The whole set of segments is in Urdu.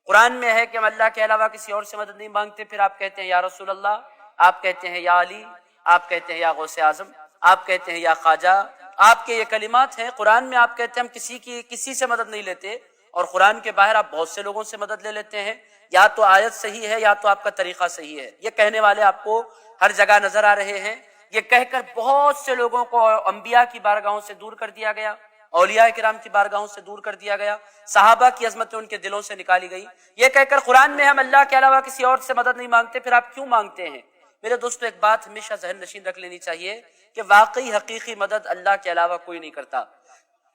قرآن میں ہے کہ ہم اللہ کے علاوہ کسی اور سے مدد نہیں مانگتے، پھر آپ کہتے ہیں یا رسول اللہ، آپ کہتے ہیں یا علی، آپ کہتے ہیں یا غوث اعظم، آپ کہتے ہیں یا خواجہ، آپ کے یہ کلمات ہیں۔ قرآن میں آپ کہتے ہیں ہم کسی سے مدد نہیں لیتے، اور قرآن کے باہر آپ بہت سے لوگوں سے مدد لے لیتے ہیں۔ یا تو آیت صحیح ہے یا تو آپ کا طریقہ صحیح ہے۔ یہ کہنے والے آپ کو ہر جگہ نظر آ رہے ہیں۔ یہ کہہ کر بہت سے لوگوں کو انبیاء کی بارگاہوں سے دور کر دیا گیا، اولیاء کرام کی بارگاہوں سے دور کر دیا گیا، صحابہ کی عظمتیں ان کے دلوں سے نکالی گئی۔ یہ کہہ کر قرآن میں ہم اللہ کے علاوہ کسی اور سے مدد نہیں مانگتے، پھر آپ کیوں مانگتے ہیں؟ میرے دوستو، ایک بات ہمیشہ ذہن نشین رکھ لینی چاہیے کہ واقعی حقیقی مدد اللہ کے علاوہ کوئی نہیں کرتا۔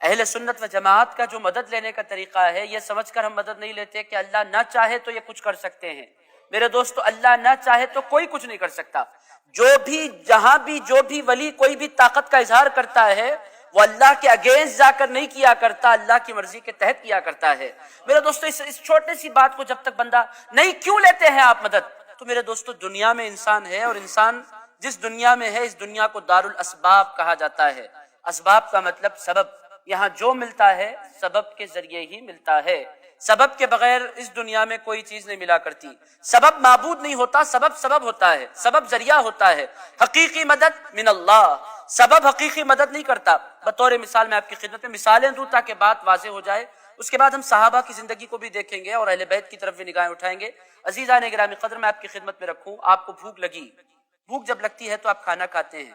اہل سنت و جماعت کا جو مدد لینے کا طریقہ ہے، یہ سمجھ کر ہم مدد نہیں لیتے کہ اللہ نہ چاہے تو یہ کچھ کر سکتے ہیں۔ میرے دوستو، اللہ نہ چاہے تو کوئی کچھ نہیں کر سکتا۔ جو بھی جہاں بھی جو بھی ولی کوئی بھی طاقت کا اظہار کرتا ہے، وہ اللہ کے اگینسٹ جا کر نہیں کیا کرتا، اللہ کی مرضی کے تحت کیا کرتا ہے۔ میرے دوستو، اس چھوٹے سی بات کو جب تک بندہ نہیں کیوں لیتے ہیں آپ مدد، تو میرے دوستو دنیا میں انسان ہے، اور انسان جس دنیا میں ہے اس دنیا کو دار الاسباب کہا جاتا ہے۔ اسباب کا مطلب سبب، یہاں جو ملتا ہے سبب کے ذریعے ہی ملتا ہے۔ سبب کے بغیر اس دنیا میں کوئی چیز نہیں ملا کرتی۔ سبب معبود نہیں ہوتا، سبب ہوتا ہے، سبب ذریعہ ہوتا ہے۔ حقیقی مدد من اللہ، سبب حقیقی مدد نہیں کرتا۔ بطور مثال میں آپ کی خدمت میں مثالیں دوں تاکہ بات واضح ہو جائے، اس کے بعد ہم صحابہ کی زندگی کو بھی دیکھیں گے اور اہل بیت کی طرف بھی نگاہیں اٹھائیں گے۔ عزیزان گرامی قدر، میں آپ کی خدمت میں رکھوں، آپ کو بھوک لگی، بھوک جب لگتی ہے تو آپ کھانا کھاتے ہیں،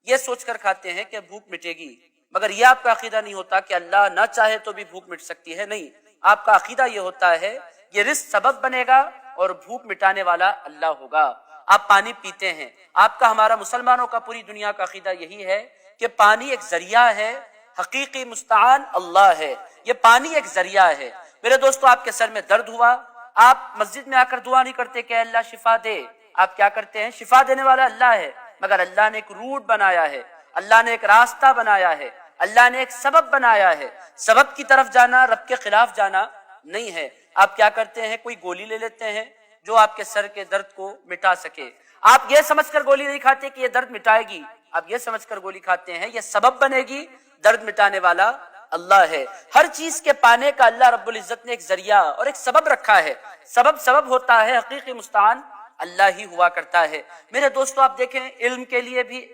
یہ سوچ کر کھاتے ہیں کہ بھوک مٹے گی، مگر یہ آپ کا عقیدہ نہیں ہوتا کہ اللہ نہ چاہے تو بھی بھوک مٹ سکتی ہے۔ نہیں، آپ کا عقیدہ یہ ہوتا ہے یہ رزق سبب بنے گا اور بھوک مٹانے والا اللہ ہوگا۔ آپ پانی پیتے ہیں، آپ کا ہمارا مسلمانوں کا پوری دنیا کا عقیدہ یہی ہے کہ پانی ایک ذریعہ ہے، حقیقی مستعان اللہ ہے، یہ پانی ایک ذریعہ ہے۔ میرے دوستو، آپ کے سر میں درد ہوا، آپ مسجد میں آ کر دعا نہیں کرتے کہ اللہ شفا دے، آپ کیا کرتے ہیں؟ شفا دینے والا اللہ ہے، مگر اللہ نے ایک روٹ بنایا ہے، اللہ نے ایک راستہ بنایا ہے، اللہ نے ایک سبب بنایا ہے۔ سبب کی طرف جانا رب کے خلاف جانا نہیں ہے۔ آپ کیا کرتے ہیں؟ کوئی گولی لے لیتے ہیں جو آپ کے سر کے درد کو مٹا سکے۔ آپ یہ سمجھ کر گولی نہیں کھاتے کہ یہ درد مٹائے گی، آپ یہ سمجھ کر گولی کھاتے ہیں یہ سبب بنے گی، درد مٹانے والا اللہ ہے۔ ہر چیز کے پانے کا اللہ رب العزت نے ایک ذریعہ اور ایک سبب رکھا ہے۔ سبب ہوتا ہے، حقیقی مستعان اللہ ہی ہوا کرتا ہے۔ میرے دوستو، آپ دیکھیں، علم کے لیے بھی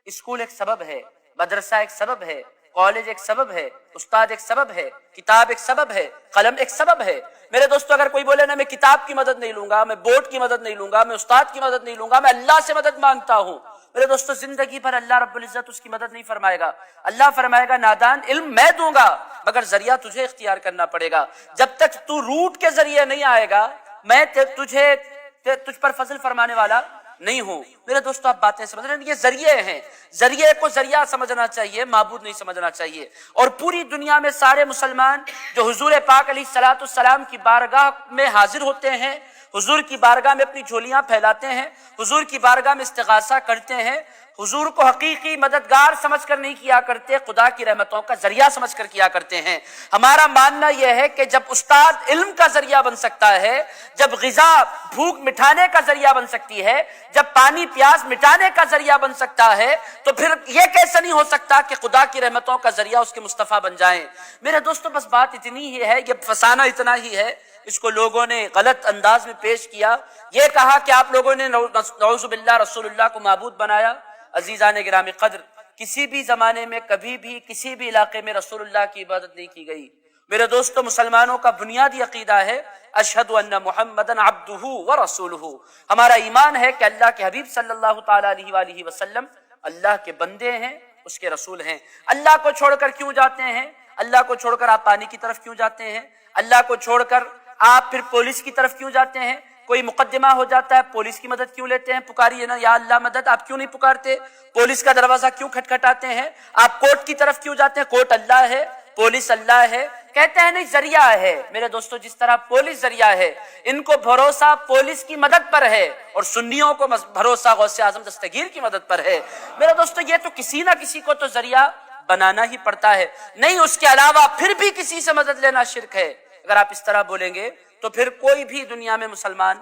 اسکول ایک سبب ہے، مدرسہ ایک سبب ہے، کالج ایک سبب ہے، استاد ایک سبب ہے، کتاب ایک سبب ہے، قلم ایک سبب ہے۔ میرے دوستو، اگر کوئی بولے نا میں کتاب کی مدد نہیں لوں گا، میں بورڈ کی مدد نہیں لوں گا، میں استاد کی مدد نہیں لوں گا، میں اللہ سے مدد مانگتا ہوں، میرے دوستو زندگی بھر اللہ رب العزت اس کی مدد نہیں فرمائے گا۔ اللہ فرمائے گا نادان، علم میں دوں گا مگر ذریعہ تجھے اختیار کرنا پڑے گا۔ جب تک تو روٹ کے ذریعے نہیں آئے گا، میں تجھ پر فضل فرمانے والا نہیں ہوں۔ میرے دوستو، آپ باتیں سمجھ رہے ہیں، یہ ذریعے ہیں، ذریعے کو ذریعہ سمجھنا چاہیے، معبود نہیں سمجھنا چاہیے۔ اور پوری دنیا میں سارے مسلمان جو حضور پاک علیہ الصلوۃ والسلام کی بارگاہ میں حاضر ہوتے ہیں، حضور کی بارگاہ میں اپنی جھولیاں پھیلاتے ہیں، حضور کی بارگاہ میں استغاثہ کرتے ہیں، حضور کو حقیقی مددگار سمجھ کر نہیں کیا کرتے، خدا کی رحمتوں کا ذریعہ سمجھ کر کیا کرتے ہیں۔ ہمارا ماننا یہ ہے کہ جب استاد علم کا ذریعہ بن سکتا ہے، جب غذا بھوک مٹانے کا ذریعہ بن سکتی ہے، جب پانی پیاس مٹانے کا ذریعہ بن سکتا ہے، تو پھر یہ کیسے نہیں ہو سکتا کہ خدا کی رحمتوں کا ذریعہ اس کے مصطفیٰ بن جائیں۔ میرے دوستو، بس بات اتنی ہی ہے، یہ فسانہ اتنا ہی ہے، اس کو لوگوں نے غلط انداز میں پیش کیا، یہ کہا کہ آپ لوگوں نے نعوذ باللہ رسول اللہ کو معبود بنایا۔ عزیزان گرامی قدر، کسی بھی زمانے میں کبھی بھی کسی بھی علاقے میں رسول اللہ کی عبادت نہیں کی گئی۔ میرے دوستو، مسلمانوں کا بنیادی عقیدہ ہے اشہد ان محمدن عبدہ ورسولہ، ہمارا ایمان ہے کہ اللہ کے حبیب صلی اللہ تعالی علیہ وآلہ وسلم اللہ کے بندے ہیں، اس کے رسول ہیں۔ اللہ کو چھوڑ کر کیوں جاتے ہیں؟ اللہ کو چھوڑ کر آپ پانی کی طرف کیوں جاتے ہیں؟ اللہ کو چھوڑ کر آپ پھر پولیس کی طرف کیوں جاتے ہیں؟ کوئی مقدمہ ہو جاتا ہے، پولیس کی مدد کیوں لیتے ہیں؟ پکاریے نا یا اللہ مدد، آپ کیوں نہیں پکارتے؟ پولیس کا دروازہ کیوں کھٹکھٹاتے ہیں؟ آپ کورٹ کی طرف کیوں جاتے ہیں؟ کورٹ اللہ ہے، پولیس اللہ ہے، کہتے ہیں نہیں ذریعہ ہے۔ میرے دوستو، جس طرح پولیس ذریعہ ہے، ان کو بھروسہ پولیس کی مدد پر ہے، اور سنیوں کو بھروسہ غوث اعظم دستگیر کی مدد پر ہے۔ میرے دوستو، یہ تو کسی نہ کسی کو تو ذریعہ بنانا ہی پڑتا ہے، نہیں اس کے علاوہ پھر بھی کسی سے مدد لینا شرک ہے۔ اگر آپ اس طرح بولیں گے تو پھر کوئی بھی دنیا میں مسلمان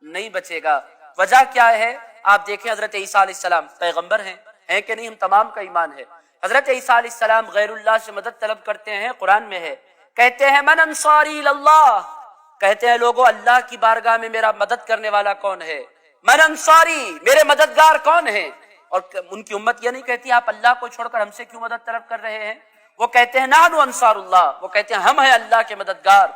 نہیں بچے گا۔ وجہ کیا ہے؟ آپ دیکھیں، حضرت عیسیٰ علیہ السلام پیغمبر ہیں کہ نہیں؟ ہم تمام کا ایمان ہے۔ حضرت عیسیٰ علیہ السلام غیر اللہ سے مدد طلب کرتے ہیں، قرآن میں ہے، کہتے ہیں من انصاری اللہ، کہتے ہیں لوگوں اللہ کی بارگاہ میں میرا مدد کرنے والا کون ہے؟ من انصاری، میرے مددگار کون ہیں؟ اور ان کی امت یہ نہیں کہتی آپ اللہ کو چھوڑ کر ہم سے کیوں مدد طلب کر رہے ہیں؟ وہ کہتے ہیں نحن انصار اللہ، وہ کہتے ہیں ہم ہیں اللہ کے مددگار۔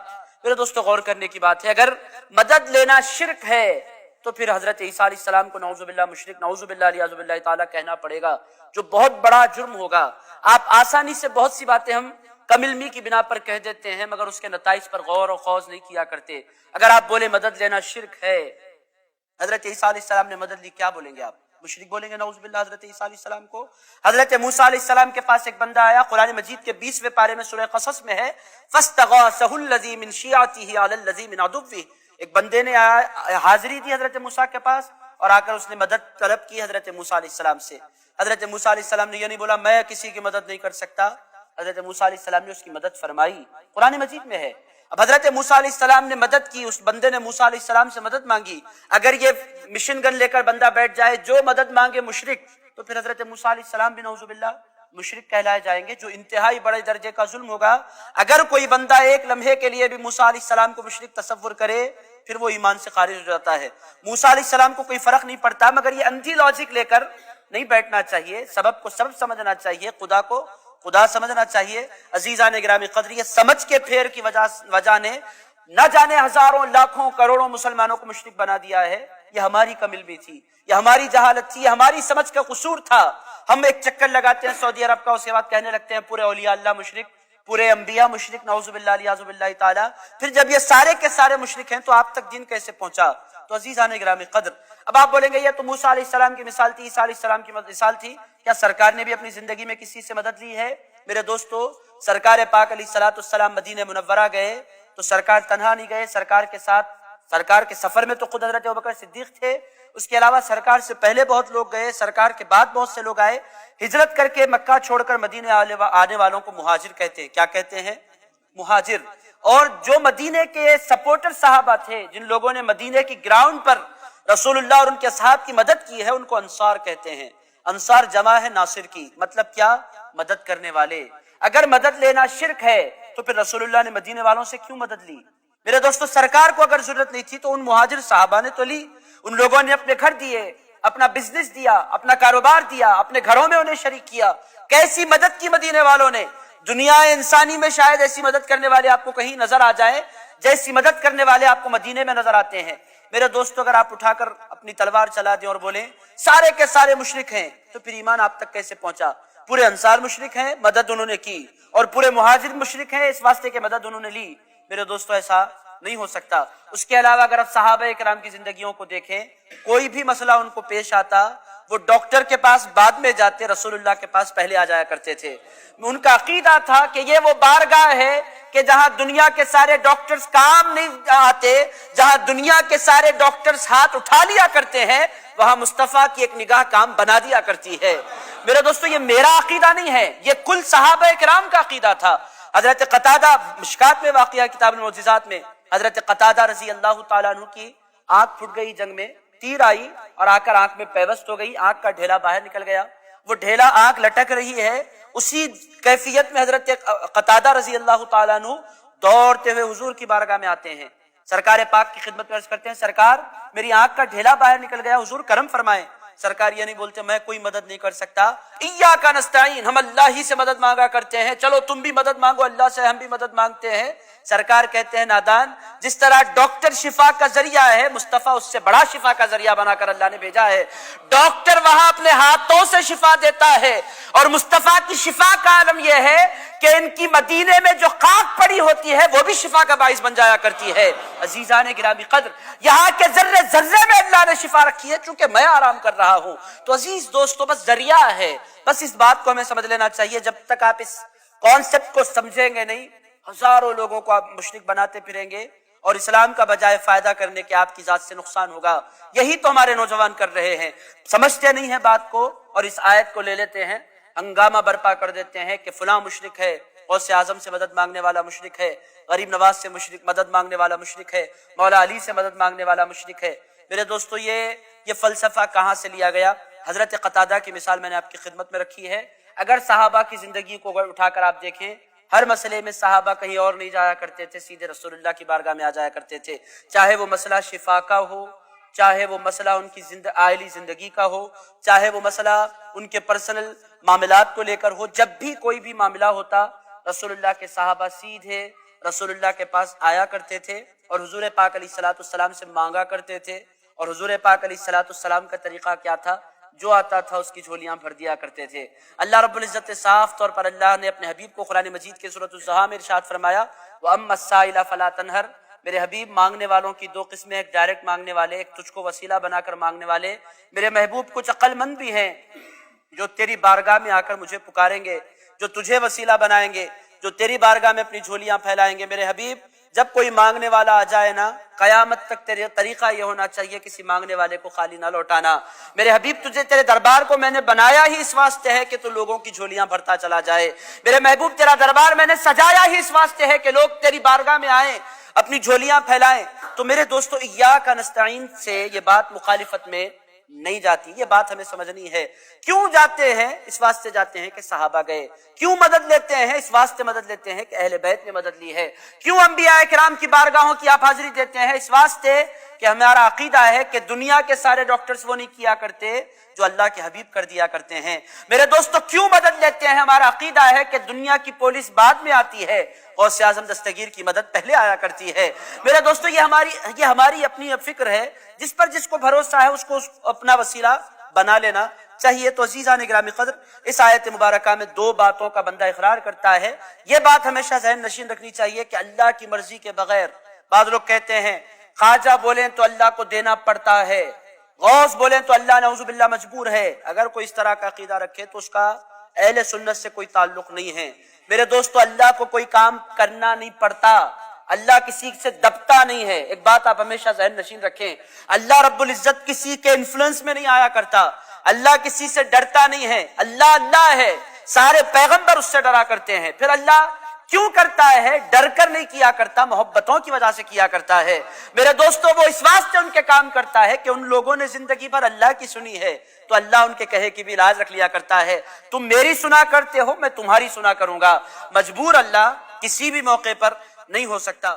میرے دوستو غور کرنے کی بات ہے، اگر مدد لینا شرک ہے تو پھر حضرت عیسیٰ علیہ السلام کو نعوذ باللہ مشرک، نعوذ باللہ علیہ باللہ تعالیٰ کہنا پڑے گا، جو بہت بڑا جرم ہوگا۔ آپ آسانی سے بہت سی باتیں ہم کم علمی کی بنا پر کہہ دیتے ہیں مگر اس کے نتائج پر غور و خوض نہیں کیا کرتے۔ اگر آپ بولے مدد لینا شرک ہے، حضرت عیسیٰ علیہ السلام نے مدد لی، کیا بولیں گے آپ؟ مشرک بولیں گے نعوذ باللہ حضرت عیسیٰ علیہ السلام کو؟ حضرت موسیٰ علیہ السلام کے پاس ایک بندہ آیا، قرآن مجید کے 20ویں پارے میں سورہ قصص میں ہے، فَاسْتَغَاثَهُ الَّذِي مِنْ شِيعَتِهِ عَلَى الَّذِي مِنْ عَدُوِّهِ، ایک بندے نے حاضری دی حضرت موسیٰ کے پاس اور آ کر اس نے مدد طلب کی حضرت موسیٰ علیہ السلام سے۔ حضرت موسیٰ علیہ السلام نے یہ نہیں بولا میں کسی کی مدد نہیں کر سکتا، حضرت موسیٰ علیہ السلام نے اس کی مدد فرمائی، قرآن مجید میں ہے۔ اب حضرت موسیٰ علیہ السلام نے مدد کی، اس بندے نے موسیٰ علیہ السلام سے مدد مانگی۔ اگر یہ مشن گن لے کر بندہ بیٹھ جائے، جو مدد مانگے مشرک، تو پھر حضرت موسیٰ علیہ السلام بھی نعوذ باللہ مشرک کہلائے جائیں گے، جو انتہائی بڑے درجے کا ظلم ہوگا۔ اگر کوئی بندہ ایک لمحے کے لیے بھی موسیٰ علیہ السلام کو مشرک تصور کرے پھر وہ ایمان سے خارج ہو جاتا ہے۔ موسیٰ علیہ السلام کو کوئی فرق نہیں پڑتا، مگر یہ اندھی لاجک لے کر نہیں بیٹھنا چاہیے، سبب کو سبب سمجھنا چاہیے، خدا کو خدا سمجھنا چاہیے۔ عزیزان گرامی قدر، یہ سمجھ کے پھیر کی وجہ نے نہ جانے ہزاروں لاکھوں کروڑوں مسلمانوں کو مشرک بنا دیا ہے۔ یہ ہماری کم علمی تھی، یہ ہماری جہالت تھی، یہ ہماری سمجھ کا قصور تھا۔ ہم ایک چکر لگاتے ہیں سعودی عرب کا، اس کے بعد کہنے لگتے ہیں پورے اولیاء اللہ مشرک، پورے انبیاء مشرک، نعوذ باللہ علیہ باللہ تعالی۔ پھر جب یہ سارے کے سارے مشرک ہیں تو آپ تک دین کیسے پہنچا؟ تو عزیزان گرامی قدر، اب آپ بولیں گے یہ تو موسیٰ علیہ السلام کی مثال تھی، عیسیٰ علیہ السلام کی مثال تھی، کیا سرکار نے بھی اپنی زندگی میں کسی سے مدد لی ہے؟ میرے دوستو، سرکار پاک علیہ الصلوۃ والسلام مدینہ منورہ گئے تو سرکار تنہا نہیں گئے، سرکار کے ساتھ سرکار کے سفر میں تو خود حضرت ابوبکر صدیق تھے، اس کے علاوہ سرکار سے پہلے بہت لوگ گئے، سرکار کے بعد بہت سے لوگ آئے۔ ہجرت کر کے مکہ چھوڑ کر مدینے آنے والوں کو مہاجر کہتے ہیں۔ کیا کہتے ہیں؟ مہاجر۔ اور جو مدینے کے سپورٹر صحابہ تھے، جن لوگوں نے مدینے کی گراؤنڈ پر رسول اللہ اور ان کے اصحاب کی مدد کی ہے، ان کو انصار کہتے ہیں۔ انصار جمع ہے ناصر کی، مطلب کیا؟ مدد کرنے والے۔ اگر مدد لینا شرک ہے تو پھر رسول اللہ نے مدینے والوں سے کیوں مدد لی؟ میرے دوستو، سرکار کو اگر ضرورت نہیں تھی تو ان مہاجر صحابہ نے تو لی، ان لوگوں نے اپنے گھر دیے، اپنا بزنس دیا، اپنا کاروبار دیا، اپنے گھروں میں انہیں شریک کیا۔ کیسی مدد کی مدینے والوں نے؟ دنیا انسانی میں شاید ایسی مدد کرنے والے آپ کو کہیں نظر آ جائیں جیسی مدد کرنے والے آپ کو مدینے میں نظر آتے ہیں۔ میرے دوستو، اگر آپ اٹھا کر اپنی تلوار چلا دیں اور بولیں سارے کے سارے مشرک ہیں، تو پھر ایمان آپ تک کیسے پہنچا؟ پورے انصار مشرک ہیں، مدد انہوں نے کی، اور پورے مہاجر مشرک ہیں، اس واسطے کہ مدد انہوں نے لی۔ میرے دوستو، ایسا نہیں ہو سکتا۔ اس کے علاوہ اگر آپ صحابہ کرام کی زندگیوں کو دیکھیں، کوئی بھی مسئلہ ان کو پیش آتا وہ ڈاکٹر کے پاس بعد میں جاتے، رسول اللہ کے پاس پہلے آ جایا کرتے تھے۔ ان کا عقیدہ تھا کہ یہ وہ بارگاہ ہے کہ جہاں دنیا کے سارے ڈاکٹرز کام نہیں آتے، جہاں دنیا کے سارے ڈاکٹرز ہاتھ اٹھا لیا کرتے ہیں، وہاں مصطفیٰ کی ایک نگاہ کام بنا دیا کرتی ہے۔ میرے دوستو، یہ میرا عقیدہ نہیں ہے، یہ کل صحابہ کرام کا عقیدہ تھا۔ حضرت قتادہ، مشکات میں واقعہ کتاب المعجزات میں، حضرت قتادہ رضی اللہ تعالیٰ عنہ کی آنکھ پھٹ گئی، جنگ میں تیر آئی اور آ کر آنکھ میں پیوست ہو گئی، آنکھ کا ڈھیلا باہر نکل گیا، وہ ڈھیلا آنکھ لٹک رہی ہے۔ اسی کیفیت میں حضرت قتادہ رضی اللہ تعالیٰ عنہ دوڑتے ہوئے حضور کی بارگاہ میں آتے ہیں، سرکار پاک کی خدمت میں عرض کرتے ہیں سرکار میری آنکھ کا ڈھیلا باہر نکل گیا، حضور کرم فرمائیں۔ سرکار یہ نہیں بولتے میں کوئی مدد نہیں کر سکتا، ایاک نستعین، ہم اللہ ہی سے مدد مانگا کرتے ہیں، چلو تم بھی مدد مانگو اللہ سے، ہم بھی مدد مانگتے ہیں۔ سرکار کہتے ہیں نادان، جس طرح ڈاکٹر شفا کا ذریعہ ہے، مصطفیٰ اس سے بڑا شفا کا ذریعہ بنا کر اللہ نے بھیجا ہے۔ ڈاکٹر وہاں اپنے ہاتھوں سے شفا دیتا ہے، اور مصطفیٰ کی شفا کا عالم یہ ہے کہ ان کی مدینے میں جو خاک پڑی ہوتی ہے وہ بھی شفا کا باعث بن جایا کرتی ہے۔ عزیزان گرامی قدر، یہاں کے ذرے ذرے میں اللہ نے شفا رکھی ہے، چونکہ میں آرام کر رہا ہوں۔ تو عزیز دوستو، بس ذریعہ ہے، بس اس بات کو ہمیں سمجھ لینا چاہیے۔ جب تک آپ اس کانسیپٹ کو سمجھیں گے نہیں، ہزاروں لوگوں کو آپ مشرک بناتے پھریں گے، اور اسلام کا بجائے فائدہ کرنے کے آپ کی ذات سے نقصان ہوگا۔ یہی تو ہمارے نوجوان کر رہے ہیں، سمجھتے نہیں ہیں بات کو، اور اس آیت کو لے لیتے ہیں، ہنگامہ برپا کر دیتے ہیں کہ فلاں مشرک ہے، غوث اعظم سے مدد مانگنے والا مشرک ہے، غریب نواز سے مدد مانگنے والا مشرک ہے، مولا علی سے مدد مانگنے والا مشرک ہے۔ میرے دوستو، یہ فلسفہ کہاں سے لیا گیا؟ حضرت قتادہ کی مثال میں نے آپ کی خدمت میں رکھی ہے۔ اگر صحابہ کی زندگی کو اٹھا کر آپ دیکھیں، ہر مسئلے میں صحابہ کہیں اور نہیں جایا کرتے تھے، سیدھے رسول اللہ کی بارگاہ میں آ جایا کرتے تھے، چاہے وہ مسئلہ شفا کا ہو، چاہے وہ مسئلہ ان کی عائلی زندگی کا ہو، چاہے وہ مسئلہ ان کے پرسنل معاملات کو لے کر ہو۔ جب بھی کوئی بھی معاملہ ہوتا، رسول اللہ کے صحابہ سیدھے رسول اللہ کے پاس آیا کرتے تھے اور حضور پاک علیہ الصلوۃ والسلام سے مانگا کرتے تھے۔ اور حضور پاک علیہ الصلوۃ والسلام کا طریقہ کیا تھا؟ جو آتا تھا اس کی جھولیاں بھر دیا کرتے تھے۔ اللہ رب العزت نے صاف طور پر اللہ نے اپنے حبیب کو قرآن مجید کے سورۃ الضحیٰ میں ارشاد فرمایا، وَأَمَّا السَّائِلَ فَلَا تَنْهَرْ، میرے حبیب مانگنے والوں کی دو قسمیں، ایک ڈائریکٹ مانگنے والے، ایک تجھ کو وسیلہ بنا کر مانگنے والے۔ میرے محبوب کچھ عقل مند بھی ہیں جو تیری بارگاہ میں آ کر مجھے پکاریں گے، جو تجھے وسیلہ بنائیں گے، جو تیری بارگاہ میں اپنی جھولیاں پھیلائیں گے۔ میرے حبیب جب کوئی مانگنے والا آ جائے نا، قیامت تک تیرے طریقہ یہ ہونا چاہیے کسی مانگنے والے کو خالی نہ لوٹانا۔ میرے حبیب تجھے تیرے دربار کو میں نے بنایا ہی اس واسطے ہے کہ تو لوگوں کی جھولیاں بھرتا چلا جائے۔ میرے محبوب تیرا دربار میں نے سجایا ہی اس واسطے ہے کہ لوگ تیری بارگاہ میں آئیں، اپنی جھولیاں پھیلائیں۔ تو میرے دوستو، ایاک نستعین سے یہ بات مخالفت میں نہیں جاتی، یہ بات ہمیں سمجھنی ہے۔ کیوں جاتے ہیں؟ اس واسطے جاتے ہیں کہ صحابہ گئے۔ کیوں مدد لیتے ہیں؟ اس واسطے مدد لیتے ہیں کہ اہل بیت نے مدد لی ہے۔ کیوں انبیاء کرام کی بارگاہوں کی آپ حاضری دیتے ہیں؟ اس واسطے کہ ہمارا عقیدہ ہے کہ دنیا کے سارے ڈاکٹرز وہ نہیں کیا کرتے جو اللہ کے حبیب کر دیا کرتے ہیں۔ میرے دوستو، کیوں مدد لیتے ہیں؟ ہمارا عقیدہ ہے کہ دنیا کی پولیس بعد میں آتی ہے، غوث اعظم دستگیر کی مدد پہلے آیا کرتی ہے۔ میرے دوستو، یہ ہماری اپنی فکر ہے، جس پر جس کو بھروسہ ہے اس کو اپنا وسیلہ بنا لینا چاہیے۔ تو عزیزان گرامی قدر، اس آیت مبارکہ میں دو باتوں کا بندہ اقرار کرتا ہے۔ یہ بات ہمیشہ ذہن نشین رکھنی چاہیے کہ اللہ کی مرضی کے بغیر، بعض لوگ کہتے ہیں خواجہ بولیں تو اللہ کو دینا پڑتا ہے، غوث بولیں تو اللہ نعوذ باللہ مجبور ہے۔ اگر کوئی اس طرح کا عقیدہ رکھے تو اس کا اہل سنت سے کوئی تعلق نہیں ہے۔ میرے دوستو، اللہ کو کوئی کام کرنا نہیں پڑتا، اللہ کسی سے دبتا نہیں ہے۔ ایک بات آپ ہمیشہ ذہن نشین رکھیں، اللہ رب العزت کسی کے انفلوئنس میں نہیں آیا کرتا، اللہ کسی سے ڈرتا نہیں ہے۔ اللہ اللہ ہے، سارے پیغمبر اس سے ڈرا کرتے ہیں۔ پھر اللہ کیوں کرتا ہے؟ ڈر کر نہیں کیا کرتا، محبتوں کی وجہ سے کیا کرتا ہے۔ میرے دوستو، وہ اس واسطے ان کے کام کرتا ہے کہ ان لوگوں نے زندگی بھر اللہ کی سنی ہے، تو اللہ ان کے کہے کی بھی لاج رکھ لیا کرتا ہے۔ تم میری سنا کرتے ہو، میں تمہاری سنا کروں گا۔ مجبور اللہ کسی بھی موقع پر نہیں ہو سکتا۔